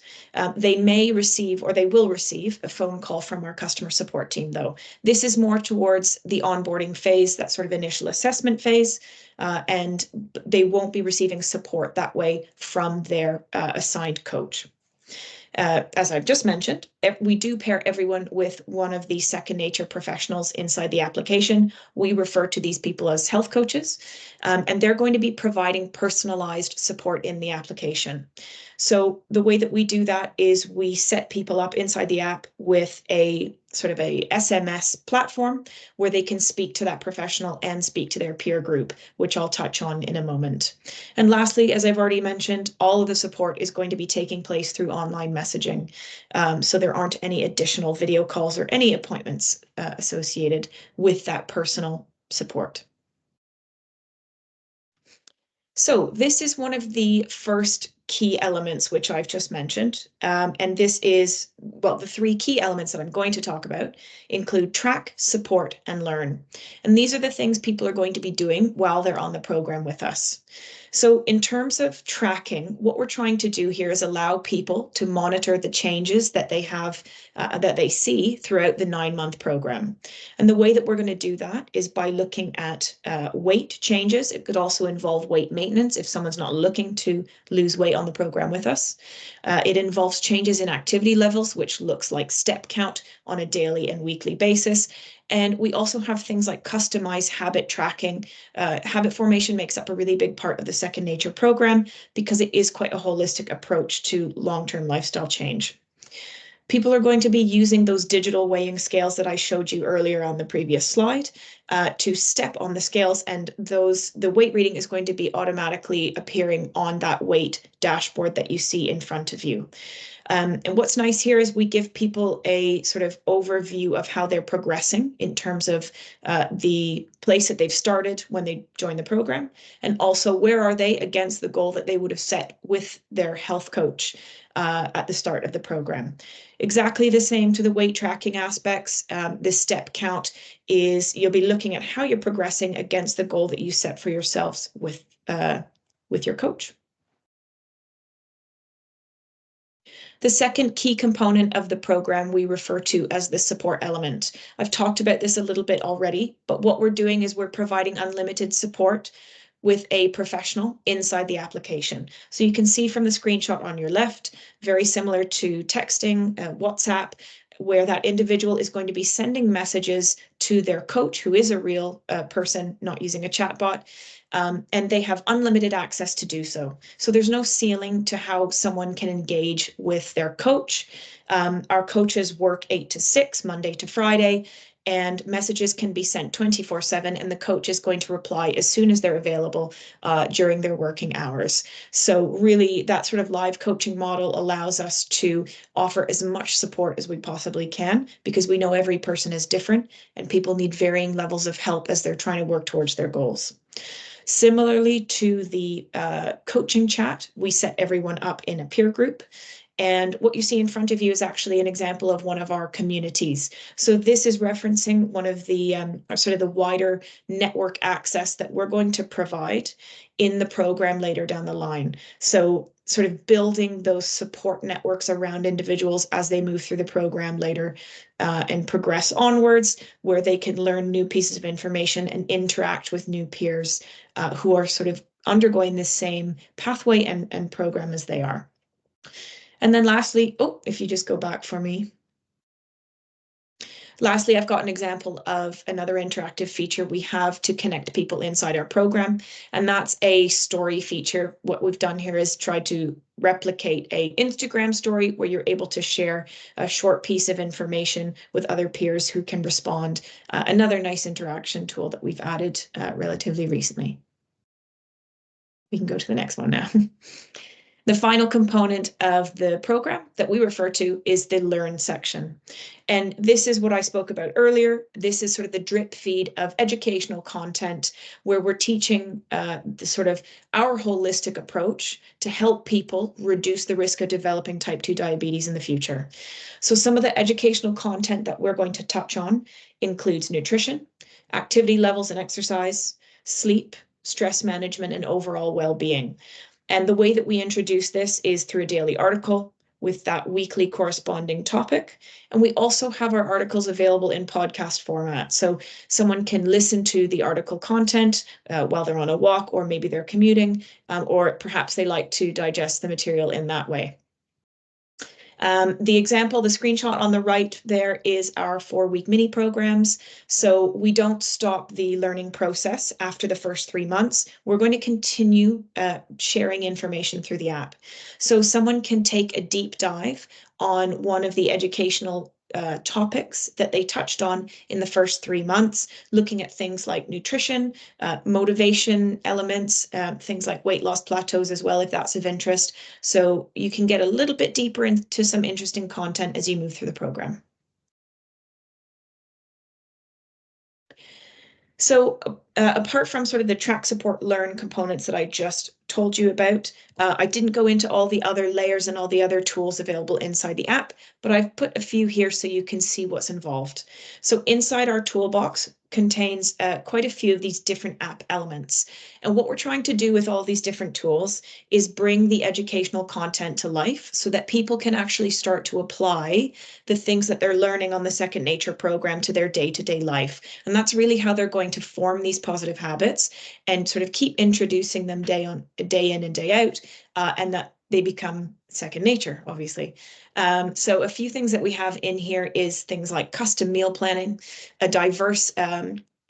They may receive or they will receive a phone call from our customer support team, though. This is more towards the onboarding phase, that sort of initial assessment phase, and they won't be receiving support that way from their assigned coach. As I've just mentioned, we do pair everyone with one of the Second Nature professionals inside the application. We refer to these people as health coaches, and they're going to be providing personalized support in the application. So the way that we do that is we set people up inside the app with a sort of a SMS platform where they can speak to that professional and speak to their peer group, which I'll touch on in a moment. And lastly, as I've already mentioned, all of the support is going to be taking place through online messaging. So there aren't any additional video calls or any appointments associated with that personal support. So this is one of the first key elements which I've just mentioned. And this is, well, the 3 key elements that I'm going to talk about include track, support, and learn. And these are the things people are going to be doing while they're on the program with us. So in terms of tracking, what we're trying to do here is allow people to monitor the changes that they have, that they see throughout the 9-month program. And the way that we're going to do that is by looking at weight changes. It could also involve weight maintenance if someone's not looking to lose weight on the program with us. It involves changes in activity levels, which looks like step count on a daily and weekly basis. And we also have things like customized habit tracking. Habit formation makes up a really big part of the Second Nature program because it is quite a holistic approach to long-term lifestyle change. People are going to be using those digital weighing scales that I showed you earlier on the previous slide to step on the scales, and the weight reading is going to be automatically appearing on that weight dashboard that you see in front of you. And what's nice here is we give people a sort of overview of how they're progressing in terms of the place that they've started when they join the program, and also where are they against the goal that they would have set with their health coach at the start of the program. Exactly the same to the weight tracking aspects. This step count is you'll be looking at how you're progressing against the goal that you set for yourselves with your coach. The second key component of the program we refer to as the support element. I've talked about this a little bit already, but what we're doing is we're providing unlimited support with a professional inside the application. So you can see from the screenshot on your left, very similar to texting, WhatsApp, where that individual is going to be sending messages to their coach, who is a real person, not using a chatbot, and they have unlimited access to do so. So there's no ceiling to how someone can engage with their coach. Our coaches work 8 to 6, Monday to Friday, and messages can be sent 24/7, and the coach is going to reply as soon as they're available during their working hours. So really, that sort of live coaching model allows us to offer as much support as we possibly can, because we know every person is different and people need varying levels of help as they're trying to work towards their goals. Similarly to the coaching chat, we set everyone up in a peer group. And what you see in front of you is actually an example of one of our communities. So this is referencing one of the sort of the wider network access that we're going to provide in the program later down the line. So sort of building those support networks around individuals as they move through the program later and progress onwards, where they can learn new pieces of information and interact with new peers who are sort of undergoing the same pathway and program as they are. And then lastly, if you just go back for me. Lastly, I've got an example of another interactive feature we have to connect people inside our program, and that's a story feature. What we've done here is try to replicate an Instagram story where you're able to share a short piece of information with other peers who can respond. Another nice interaction tool that we've added relatively recently. We can go to the next one now. The final component of the program that we refer to is the Learn section. And this is what I spoke about earlier. This is sort of the drip feed of educational content where we're teaching the sort of our holistic approach to help people reduce the risk of developing type 2 diabetes in the future. So some of the educational content that we're going to touch on includes nutrition, activity levels and exercise, sleep, stress management, and overall well-being. And the way that we introduce this is through a daily article with that weekly corresponding topic. And we also have our articles available in podcast format. So someone can listen to the article content while they're on a walk, or maybe they're commuting, or perhaps they like to digest the material in that way. The example, the screenshot on the right there is our 4-week mini programs. So we don't stop the learning process after the first 3 months. We're going to continue sharing information through the app. So someone can take a deep dive on one of the educational topics that they touched on in the first 3 months, looking at things like nutrition, motivation elements, things like weight loss plateaus as well, if that's of interest. So you can get a little bit deeper into some interesting content as you move through the program. So apart from sort of the track, support, learn components that I just told you about, I didn't go into all the other layers and all the other tools available inside the app, but I've put a few here so you can see what's involved. So inside our toolbox contains quite a few of these different app elements. And what we're trying to do with all these different tools is bring the educational content to life so that people can actually start to apply the things that they're learning on the Second Nature program to their day-to-day life. And that's really how they're going to form these positive habits and sort of keep introducing them day in and day out, and that they become second nature, obviously. So a few things that we have in here is things like custom meal planning, a diverse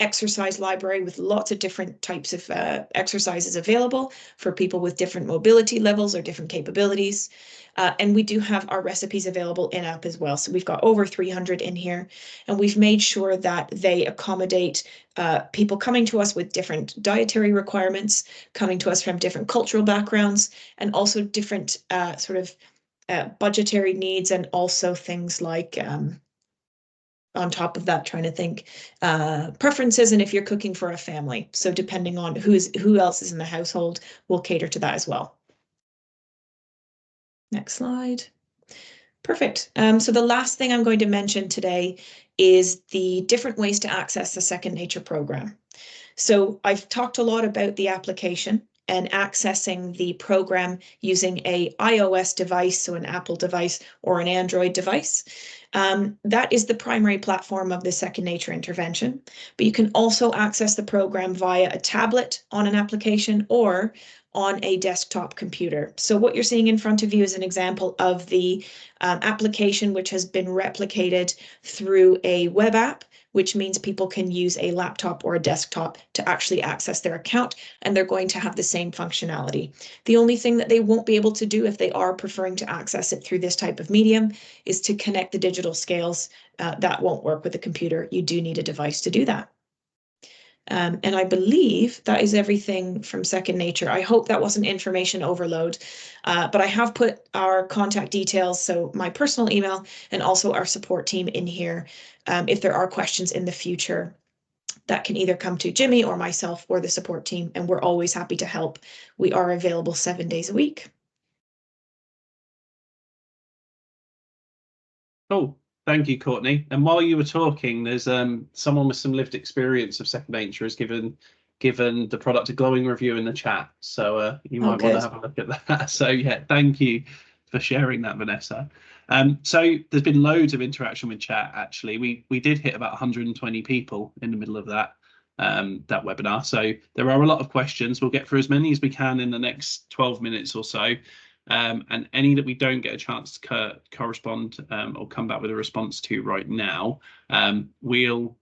exercise library with lots of different types of exercises available for people with different mobility levels or different capabilities. And we do have our recipes available in-app as well. So we've got over 300 in here, and we've made sure that they accommodate people coming to us with different dietary requirements, coming to us from different cultural backgrounds, and also different budgetary needs, and also things like on top of that, trying to think preferences, and if you're cooking for a family. So depending on who else is in the household, we'll cater to that as well. Next slide. Perfect. So the last thing I'm going to mention today is the different ways to access the Second Nature program. So I've talked a lot about the application and accessing the program using a iOS device, so an Apple device or an Android device. That is the primary platform of the Second Nature intervention, but you can also access the program via a tablet on an application or on a desktop computer. So what you're seeing in front of you is an example of the application, which has been replicated through a web app, which means people can use a laptop or a desktop to actually access their account, and they're going to have the same functionality. The only thing that they won't be able to do if they are preferring to access it through this type of medium is to connect the digital scales. That won't work with a computer. You do need a device to do that. And I believe that is everything from Second Nature. I hope that wasn't information overload, but I have put our contact details, so my personal email and also our support team in here. If there are questions in the future, that can either come to Jimmy or myself or the support team, and we're always happy to help. We are available 7 days a week. Cool. Thank you, Courtney. And while you were talking, there's someone with some lived experience of Second Nature has given the product a glowing review in the chat. So you might want to have a look at that. So yeah, thank you for sharing that, Vanessa. So there's been loads of interaction with chat. Actually, we did hit about 120 people in the middle of that webinar. So there are a lot of questions. We'll get through as many as we can in the next 12 minutes or so. And any that we don't get a chance to correspond or come back with a response to right now, we'll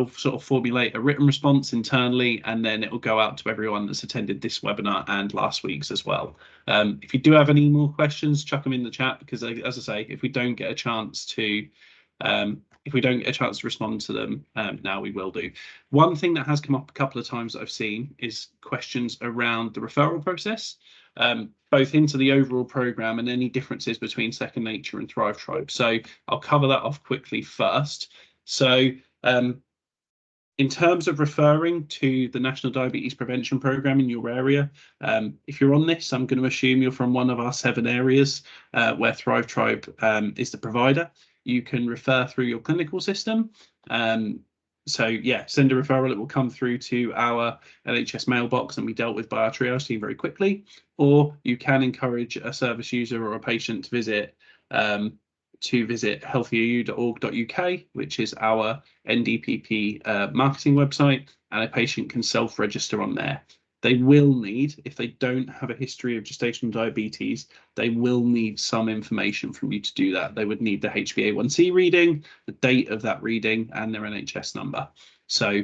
sort of formulate a written response internally, and then it will go out to everyone that's attended this webinar and last week's as well. If you do have any more questions, chuck them in the chat, because as I say, if we don't get a chance to respond to them now, we will do. One thing that has come up a couple of times that I've seen is questions around the referral process, both into the overall program and any differences between Second Nature and Thrive Tribe. So I'll cover that off quickly first. So in terms of referring to the National Diabetes Prevention Programme in your area, if you're on this, I'm going to assume you're from one of our 7 areas where Thrive Tribe is the provider. You can refer through your clinical system. So yeah, send a referral. It will come through to our NHS mailbox and be dealt with by our triage team very quickly. Or you can encourage a service user or a patient to visit healthieryou.org.uk, which is our NDPP marketing website, and a patient can self-register on there. They will need, if they don't have a history of gestational diabetes, they will need some information from you to do that. They would need the HbA1c reading, the date of that reading, and their NHS number. So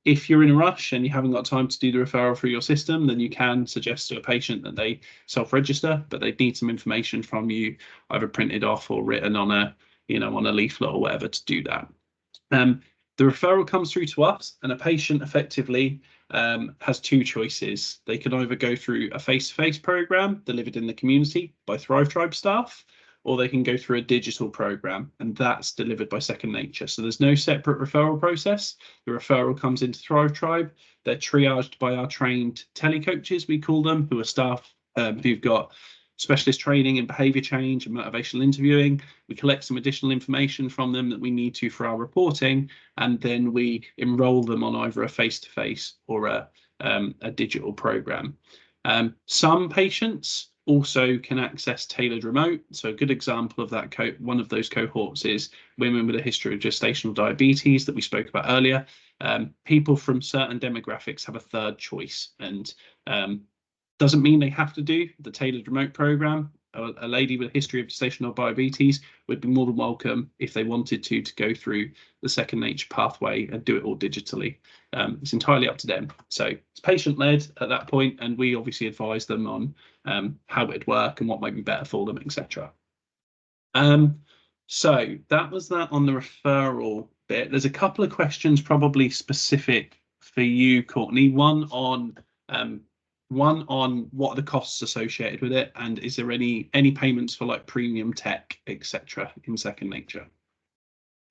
if you're in a rush and you haven't got time to do the referral through your system, then you can suggest to a patient that they self-register, but they need some information from you, either printed off or written on a leaflet or whatever to do that. The referral comes through to us, and a patient effectively has 2 choices. They can either go through a face-to-face program delivered in the community by Thrive Tribe staff, or they can go through a digital program, and that's delivered by Second Nature. So there's no separate referral process. The referral comes into Thrive Tribe. They're triaged by our trained telecoaches, we call them, who are staff who've got specialist training in behaviour change and motivational interviewing. We collect some additional information from them that we need to for our reporting, and then we enrol them on either a face-to-face or a digital program. Some patients also can access tailored remote. So a good example of that, one of those cohorts is women with a history of gestational diabetes that we spoke about earlier. People from certain demographics have a third choice, and doesn't mean they have to do the tailored remote program. a lady with a history of gestational diabetes would be more than welcome, if they wanted to go through the Second Nature pathway and do it all digitally. It's entirely up to them. So it's patient-led at that point, and we obviously advise them on how it'd work and what might be better for them, etc. So that was that on the referral bit. There's a couple of questions probably specific for you, Courtney. One on what are the costs associated with it, and is there any payments for like premium tech, etc. in Second Nature?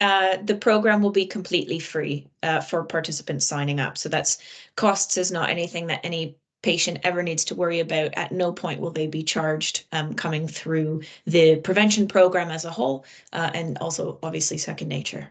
The program will be completely free for participants signing up. So that's costs is not anything that any patient ever needs to worry about. At no point will they be charged coming through the prevention program as a whole, and also obviously Second Nature.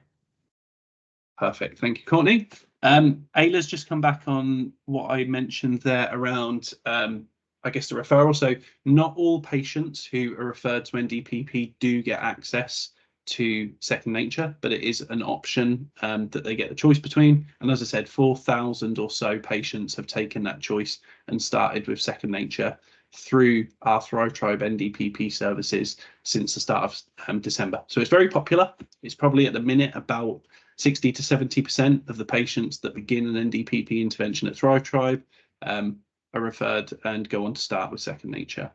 Perfect. Thank you, Courtney. Ayla's just come back on what I mentioned there around, I guess, the referral. So not all patients who are referred to NDPP do get access to Second Nature, but it is an option that they get the choice between. And as I said, 4,000 or so patients have taken that choice and started with Second Nature through our Thrive Tribe NDPP services since the start of December. So it's very popular. It's probably at the minute about 60 to 70% of the patients that begin an NDPP intervention at Thrive Tribe are referred and go on to start with Second Nature.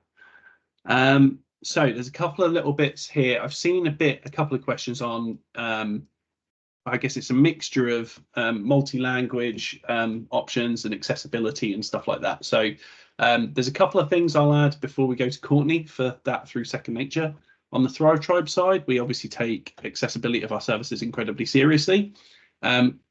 So there's a couple of little bits here. I've seen a couple of questions on, I guess it's a mixture of multi-language options and accessibility and stuff like that. So there's a couple of things I'll add before we go to Courtney for that through Second Nature. On the Thrive Tribe side, we obviously take accessibility of our services incredibly seriously.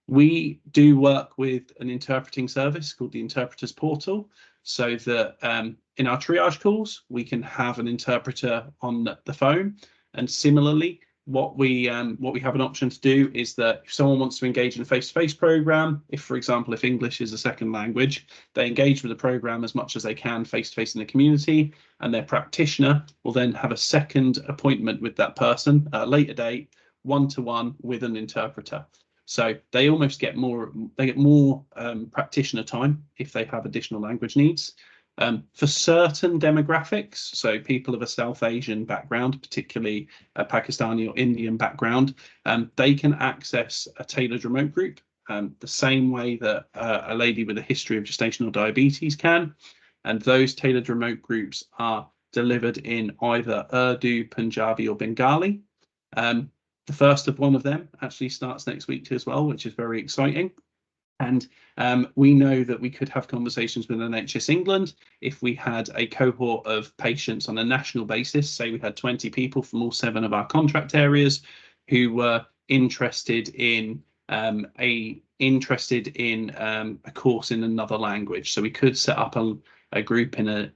We do work with an interpreting service called the Interpreters Portal, so that in our triage calls, we can have an interpreter on the phone. And similarly, what we have an option to do is that if someone wants to engage in a face-to-face program, if, for example, if English is a second language, they engage with the program as much as they can face-to-face in the community, and their practitioner will then have a second appointment with that person at a later date, one-to-one with an interpreter. So they almost get more practitioner time if they have additional language needs. For certain demographics, so people of a South Asian background, particularly a Pakistani or Indian background, they can access a tailored remote group the same way that a lady with a history of gestational diabetes can. And those tailored remote groups are delivered in either Urdu, Punjabi or Bengali. The first of one of them actually starts next week as well, which is very exciting. And we know that we could have conversations with NHS England if we had a cohort of patients on a national basis. Say we had 20 people from all 7 of our contract areas who were interested in a course in another language. So we could set up a group in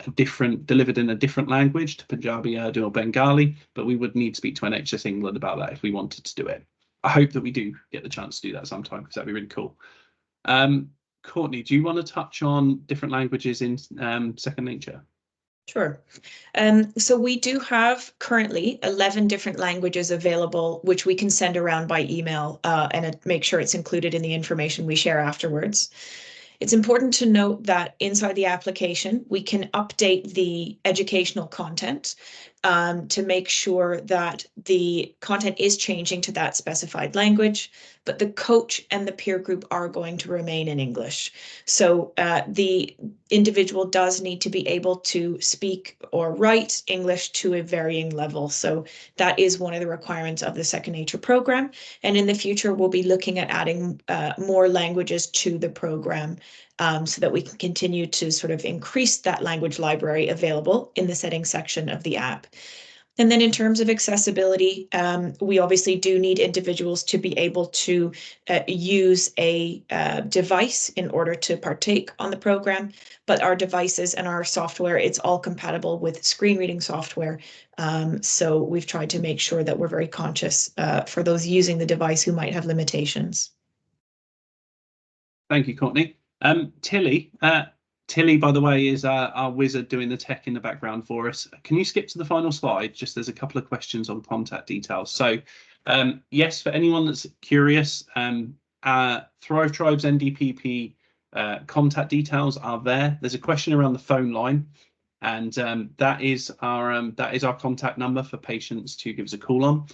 delivered in a different language to Punjabi, Urdu or Bengali, but we would need to speak to NHS England about that if we wanted to do it. I hope that we do get the chance to do that sometime, because that'd be really cool. Courtney, do you want to touch on different languages in Second Nature? Sure. So we do have currently 11 different languages available, which we can send around by email and make sure it's included in the information we share afterwards. It's important to note that inside the application, we can update the educational content to make sure that the content is changing to that specified language, but the coach and the peer group are going to remain in English. So the individual does need to be able to speak or write English to a varying level. So that is one of the requirements of the Second Nature program. And in the future, we'll be looking at adding more languages to the program so that we can continue to sort of increase that language library available in the settings section of the app. And then in terms of accessibility, we obviously do need individuals to be able to use a device in order to partake on the program, but our devices and our software, it's all compatible with screen reading software. So we've tried to make sure that we're very conscious for those using the device who might have limitations. Thank you, Courtney. Tilly, by the way, is our wizard doing the tech in the background for us. Can you skip to the final slide? Just there's a couple of questions on contact details. So yes, for anyone that's curious, Thrive Tribe's NDPP contact details are there. There's a question around the phone line. and that is our contact number for patients to give us a call on.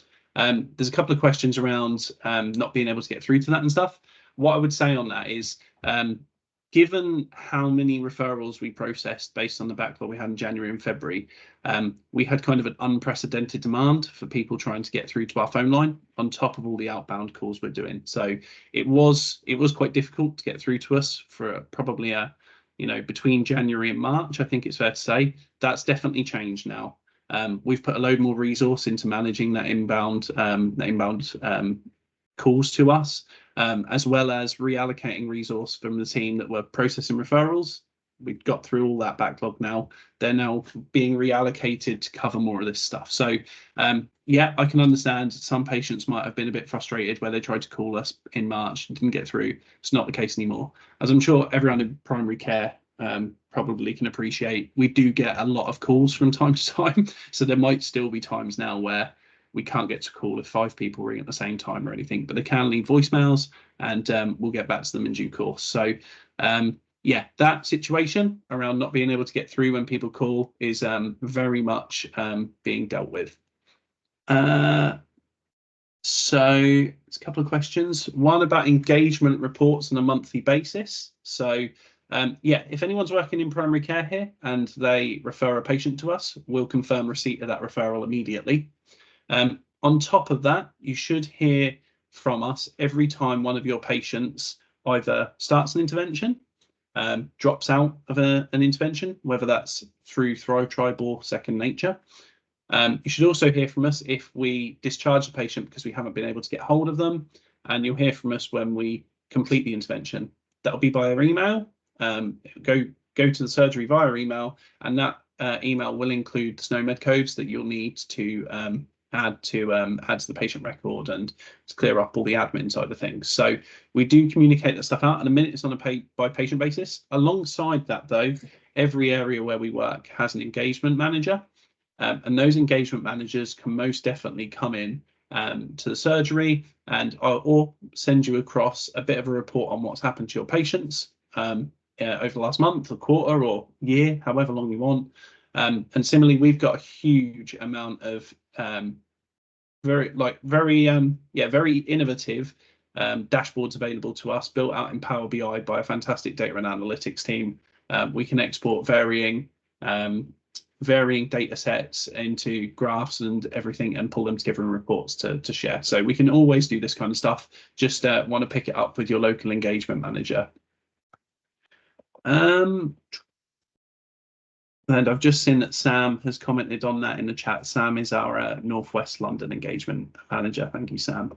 There's a couple of questions around not being able to get through to that and stuff. What I would say on that is, given how many referrals we processed based on the backlog we had in January and February, we had kind of an unprecedented demand for people trying to get through to our phone line on top of all the outbound calls we're doing. So it was quite difficult to get through to us for probably between January and March. I think it's fair to say that's definitely changed now. We've put a load more resource into managing that inbound calls to us, as well as reallocating resource from the team that were processing referrals. We've got through all that backlog now. They're now being reallocated to cover more of this stuff. So yeah, I can understand some patients might have been a bit frustrated where they tried to call us in March and didn't get through. It's not the case anymore. As I'm sure everyone in primary care probably can appreciate, we do get a lot of calls from time to time. So there might still be times now where we can't get to call if 5 people ring at the same time or anything, but they can leave voicemails, and we'll get back to them in due course. So yeah, that situation around not being able to get through when people call is very much being dealt with. So it's a couple of questions. One about engagement reports on a monthly basis. So yeah, if anyone's working in primary care here and they refer a patient to us, we'll confirm receipt of that referral immediately. On top of that, you should hear from us every time one of your patients either starts an intervention, drops out of an intervention, whether that's through Thrive Tribe or Second Nature. You should also hear from us if we discharge the patient because we haven't been able to get hold of them, and you'll hear from us when we complete the intervention. That'll be via email. Go to the surgery via email, and that email will include the SNOMED codes that you'll need to add to the patient record and to clear up all the admin side of things. So we do communicate that stuff out, and a minute it's on a by patient basis. Alongside that, though, every area where we work has an engagement manager, and those engagement managers can most definitely come in to the surgery and or send you across a bit of a report on what's happened to your patients over the last month or quarter or year, however long you want. And similarly, we've got a huge amount of very innovative dashboards available to us, built out in Power BI by a fantastic data and analytics team. We can export varying data sets into graphs and everything and pull them together in reports to share. So we can always do this kind of stuff. Just want to pick it up with your local engagement manager. And I've just seen that Sam has commented on that in the chat. Sam is our Northwest London engagement manager. Thank you, Sam.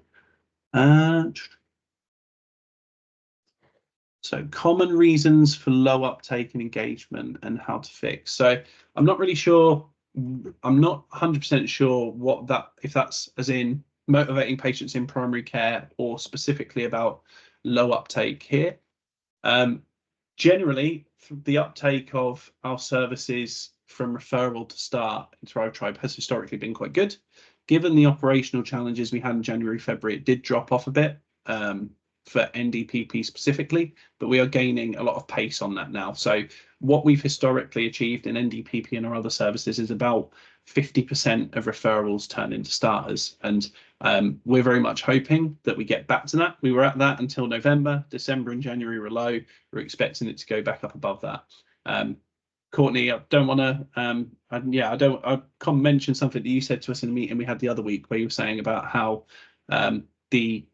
So common reasons for low uptake and engagement and how to fix. So I'm not really sure. I'm not 100% sure what if that's as in motivating patients in primary care or specifically about low uptake here. Generally, the uptake of our services from referral to start in Thrive Tribe has historically been quite good. Given the operational challenges we had in January, February, it did drop off a bit for NDPP specifically, but we are gaining a lot of pace on that now. So what we've historically achieved in NDPP and our other services is about 50% of referrals turn into starters, and we're very much hoping that we get back to that. We were at that until November. December and January were low. We're expecting it to go back up above that. Courtney, I don't want to I can't mention something that you said to us in a meeting we had the other week where you were saying about how the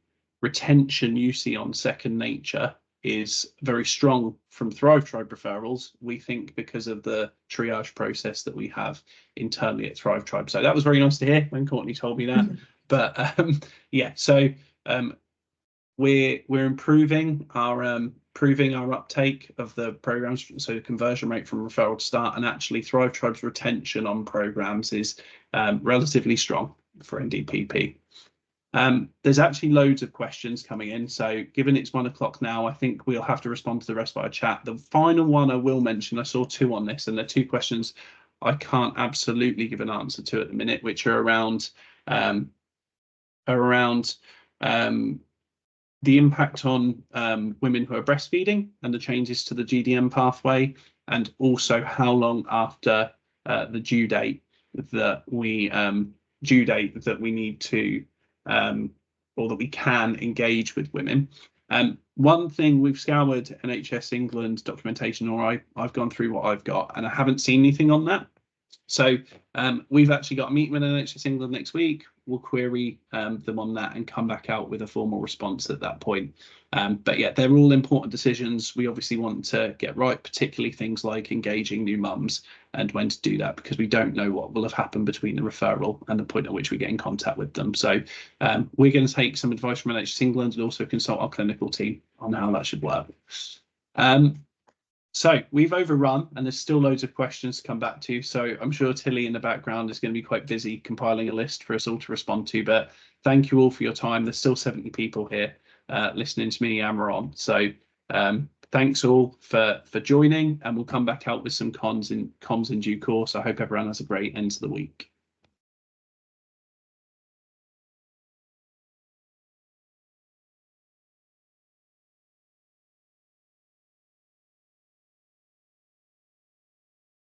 retention you see on Second Nature is very strong from Thrive Tribe referrals, we think, because of the triage process that we have internally at Thrive Tribe. So that was very nice to hear when Courtney told me that. But yeah, so we're improving our uptake of the programs, so the conversion rate from referral to start, and actually Thrive Tribe's retention on programs is relatively strong for NDPP. There's actually loads of questions coming in, so given it's 1 o'clock now, I think we'll have to respond to the rest of our chat. The final one I will mention, I saw 2 on this, and they're 2 questions I can't absolutely give an answer to at the minute, which are around the impact on women who are breastfeeding and the changes to the GDM pathway, and also how long after the due date that we need to or that we can engage with women. One thing, we've scoured NHS England documentation, or I've gone through what I've got, and I haven't seen anything on that. So we've actually got a meeting with NHS England next week. We'll query them on that and come back out with a formal response at that point. But yeah, they're all important decisions we obviously want to get right, particularly things like engaging new mums and when to do that, because we don't know what will have happened between the referral and the point at which we get in contact with them. So we're going to take some advice from NHS England and also consult our clinical team on how that should work. So we've overrun and there's still loads of questions to come back to. So I'm sure Tilly in the background is going to be quite busy compiling a list for us all to respond to. But thank you all for your time. There's still 70 people here listening to me hammer on. So thanks all for joining, and we'll come back out with some comms in due course. I hope everyone has a great end to the week.